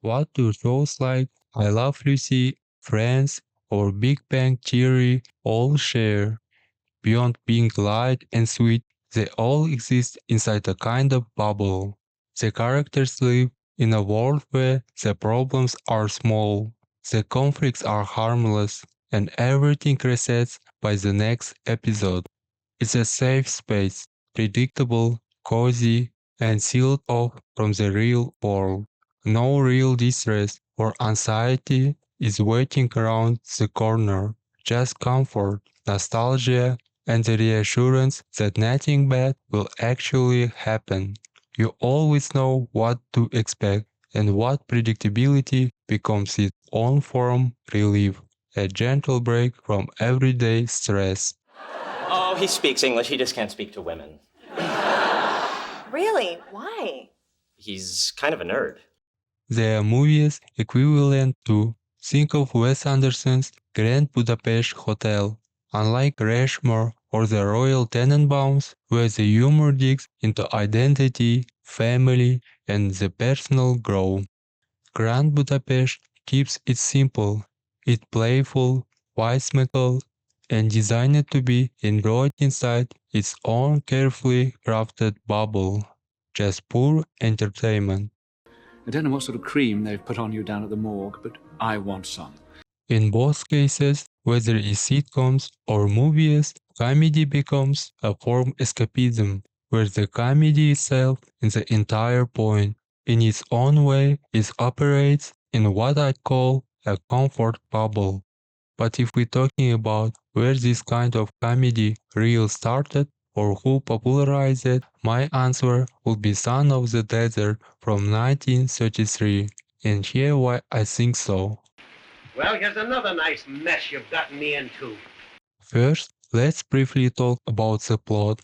What do shows like I Love Lucy, Friends, or Big Bang Theory all share? Beyond being light and sweet, they all exist inside a kind of bubble. The characters live in a world where the problems are small, the conflicts are harmless, and everything resets by the next episode. It's a safe space, predictable, cozy, and sealed off from the real world. No real distress or anxiety is waiting around the corner, just comfort, nostalgia, and the reassurance that nothing bad will actually happen. You always know what to expect, and what predictability becomes its own form relief, a gentle break from everyday stress. Oh, he speaks English. He just can't speak to women. Really? Why? He's kind of a nerd. The movies equivalent to think of Wes Anderson's Grand Budapest Hotel. Unlike Rushmore or the Royal Tenenbaums, where the humor digs into identity, family, and the personal growth, Grand Budapest keeps it simple. It's playful, whimsical, and designed to be enjoyed inside its own carefully crafted bubble. Just pure entertainment. I don't know what sort of cream they've put on you down at the morgue, but I want some. In both cases, whether it's sitcoms or movies, comedy becomes a form escapism, where the comedy itself is the entire point. In its own way, it operates in what I call a comfort bubble. But if we're talking about where this kind of comedy really started or who popularized it, my answer would be Son of the Desert from 1933. And here why I think so. Well, here's another nice mess you've gotten me into. First, let's briefly talk about the plot.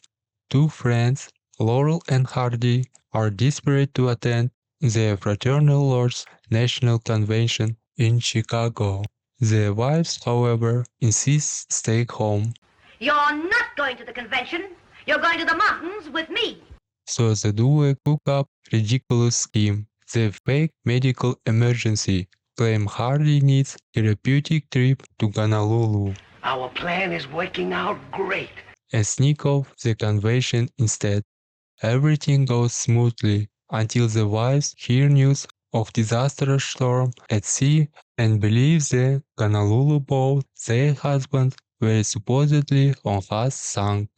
Two friends, Laurel and Hardy, are desperate to attend the Fraternal Lords National Convention in Chicago. Their wives, however, insist stay home. You're not going to the convention. You're going to the mountains with me. So the duo cook up ridiculous scheme. They fake medical emergency, claim Hardy needs therapeutic trip to Honolulu, Our plan is working out great. and sneak off the convention instead. Everything goes smoothly until the wives hear news of disastrous storm at sea and believe the Honolulu boat their husbands were supposedly on has sunk.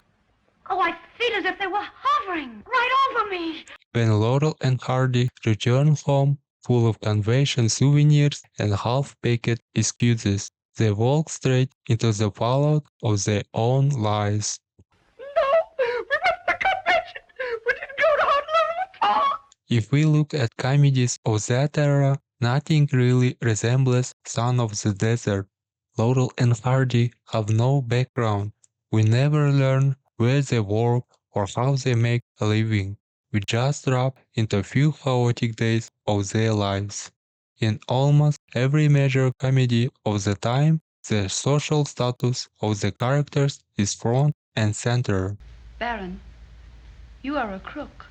Oh, I feel as if they were hovering right over me. When Laurel and Hardy return home, full of convention souvenirs and half-baked excuses, they walk straight into the fallout of their own lives. No, we missed the convention. We didn't go to Honolulu at all. If we look at comedies of that era, nothing really resembles Son of the Desert. Laurel and Hardy have no background. We never learn where they work or how they make a living. We just drop into a few chaotic days of their lives. In almost every major comedy of the time, the social status of the characters is front and center. Baron, you are a crook.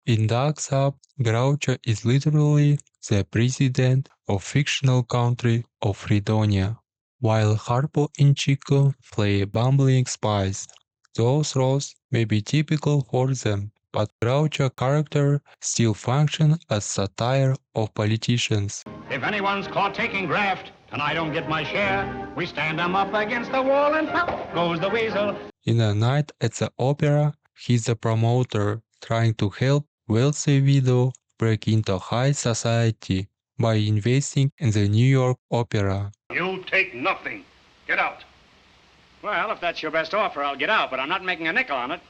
In Ducks Up, Groucho is literally the president of fictional country of Fredonia, while Harpo and Chico play bumbling spies. Those roles may be typical for them, but Groucho character still function as satire of politicians. If anyone's caught taking graft and I don't get my share, we stand them up against the wall and pop goes the weasel. In A Night at the Opera, he's a promoter trying to help wealthy widow break into high society by investing in the New York Opera. You take nothing. Get out. Well, if that's your best offer, I'll get out, but I'm not making a nickel on it.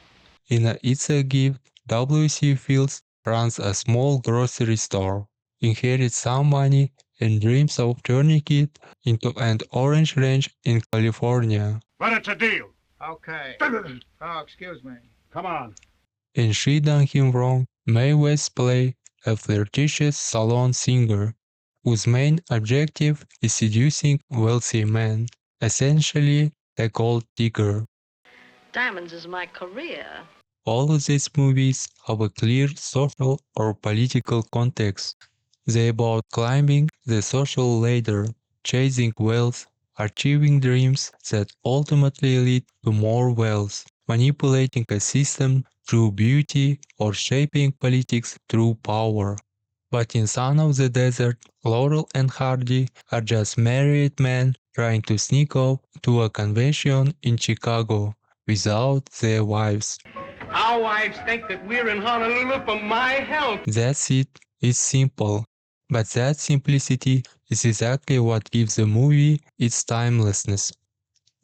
In a It's a Gift, W.C. Fields runs a small grocery store, inherits some money, and dreams of turning it into an orange ranch in California. But it's a deal. Okay. Oh, excuse me. Come on. In She Done Him Wrong, Mae West plays a flirtatious salon singer, whose main objective is seducing wealthy men, essentially a gold digger. Diamonds is my career. All of these movies have a clear social or political context. They're about climbing the social ladder, chasing wealth, achieving dreams that ultimately lead to more wealth, manipulating a system through beauty, or shaping politics through power. But in Son of the Desert, Laurel and Hardy are just married men trying to sneak off to a convention in Chicago without their wives. Our wives think that we're in Honolulu for my health. That's it. It's simple. But that simplicity is exactly what gives the movie its timelessness.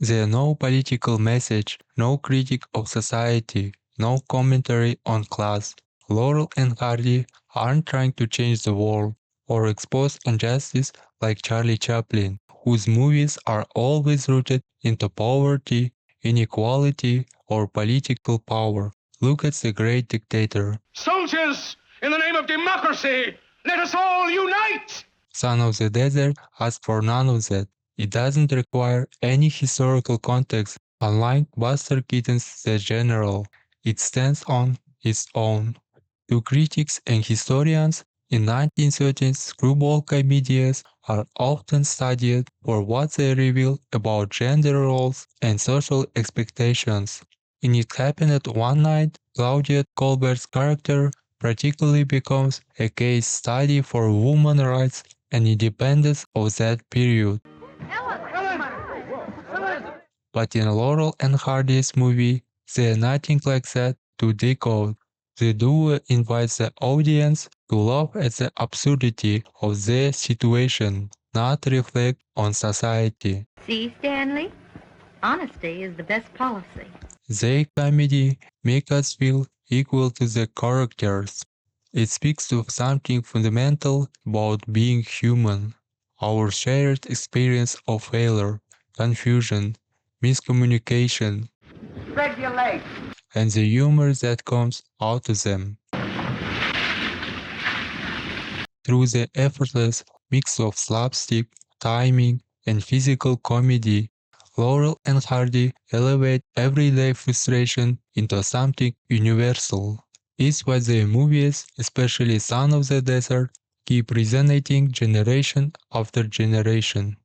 There's no political message, no critique of society, no commentary on class. Laurel and Hardy aren't trying to change the world or expose injustice like Charlie Chaplin, whose movies are always rooted into poverty, inequality, or political power. Look at The Great Dictator. Soldiers, in the name of democracy, let us all unite! Son of the Desert asks for none of that. It doesn't require any historical context, unlike Buster Keaton's The General. It stands on its own. To critics and historians, in 1930s, screwball comedies are often studied for what they reveal about gender roles and social expectations. In It Happened One Night, Claudette Colbert's character practically becomes a case study for women's rights and independence of that period. But in Laurel and Hardy's movie, there's nothing like that to decode. The duo invites the audience to laugh at the absurdity of their situation, not reflect on society. See, Stanley? Honesty is the best policy. Their comedy makes us feel equal to the characters. It speaks to something fundamental about being human, our shared experience of failure, confusion, miscommunication, Spread your legs. and the humor that comes out of them. Through the effortless mix of slapstick, timing, and physical comedy, Laurel and Hardy elevate everyday frustration into something universal. It's why their movies, especially Son of the Desert, keep resonating generation after generation.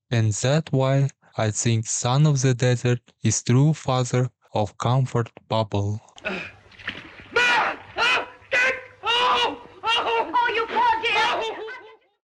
And that's why I think Son of the Desert is true father of comfort bubble.